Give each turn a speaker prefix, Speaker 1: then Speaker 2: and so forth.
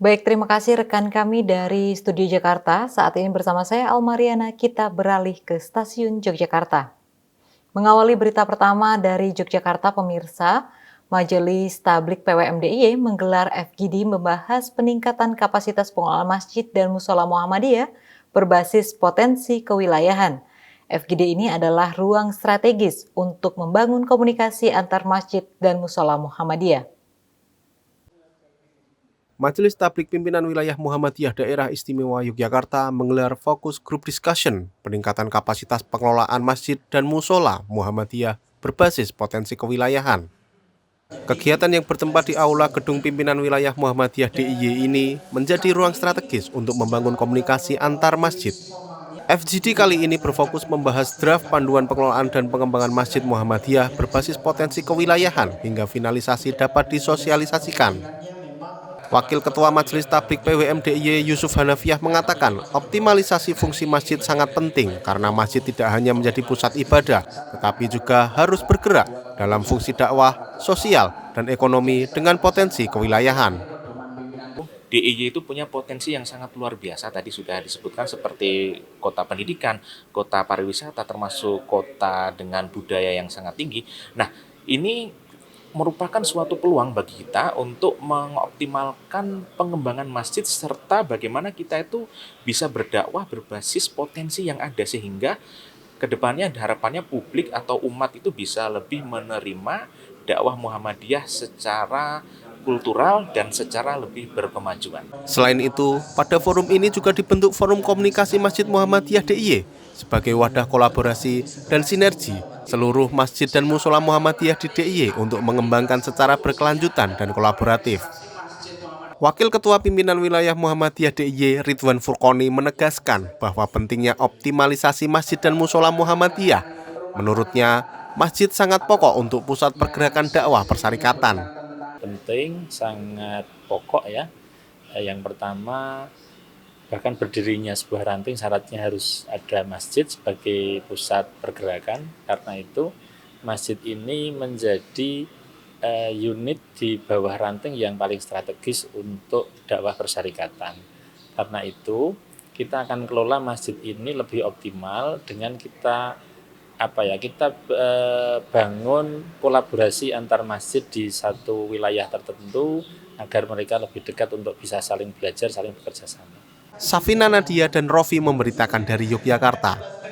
Speaker 1: Baik, terima kasih rekan kami dari Studio Jakarta. Saat ini bersama saya Almariana, kita beralih ke Stasiun Yogyakarta. Mengawali berita pertama dari Yogyakarta, pemirsa, Majelis Tablik PWMDIY menggelar FGD membahas peningkatan kapasitas pengelola masjid dan musola Muhammadiyah berbasis potensi kewilayahan. FGD ini adalah ruang strategis untuk membangun komunikasi antar masjid dan musola Muhammadiyah.
Speaker 2: Majelis Tablik Pimpinan Wilayah Muhammadiyah Daerah Istimewa Yogyakarta menggelar fokus group discussion peningkatan kapasitas pengelolaan masjid dan musola Muhammadiyah berbasis potensi kewilayahan. Kegiatan yang bertempat di Aula Gedung Pimpinan Wilayah Muhammadiyah DIY ini menjadi ruang strategis untuk membangun komunikasi antar masjid. FGD kali ini berfokus membahas draft panduan pengelolaan dan pengembangan Masjid Muhammadiyah berbasis potensi kewilayahan hingga finalisasi dapat disosialisasikan. Wakil Ketua Majelis Tablik PWMDIY Yusuf Hanafiah mengatakan optimalisasi fungsi masjid sangat penting karena masjid tidak hanya menjadi pusat ibadah, tetapi juga harus bergerak dalam fungsi dakwah, sosial, dan ekonomi dengan potensi kewilayahan.
Speaker 3: DIY itu punya potensi yang sangat luar biasa, tadi sudah disebutkan seperti kota pendidikan, kota pariwisata, termasuk kota dengan budaya yang sangat tinggi. Nah, ini merupakan suatu peluang bagi kita untuk mengoptimalkan pengembangan masjid serta bagaimana kita itu bisa berdakwah berbasis potensi yang ada sehingga kedepannya harapannya publik atau umat itu bisa lebih menerima dakwah Muhammadiyah secara kultural dan secara lebih berkemajuan.
Speaker 2: Selain itu, pada forum ini juga dibentuk Forum Komunikasi Masjid Muhammadiyah DIY sebagai wadah kolaborasi dan sinergi seluruh masjid dan musola Muhammadiyah di DIY untuk mengembangkan secara berkelanjutan dan kolaboratif. Wakil Ketua Pimpinan Wilayah Muhammadiyah DIY Ridwan Furqoni menegaskan bahwa pentingnya optimalisasi masjid dan musola Muhammadiyah. Menurutnya, masjid sangat pokok untuk pusat pergerakan dakwah persyarikatan.
Speaker 4: Penting, sangat pokok ya. Yang pertama, bahkan berdirinya sebuah ranting syaratnya harus ada masjid sebagai pusat pergerakan. Karena itu masjid ini menjadi unit di bawah ranting yang paling strategis untuk dakwah persyarikatan. Karena itu kita akan kelola masjid ini lebih optimal dengan kita bangun kolaborasi antar masjid di satu wilayah tertentu agar mereka lebih dekat untuk bisa saling belajar, saling bekerja sama.
Speaker 2: Safina Nadia dan Rofi memberitakan dari Yogyakarta.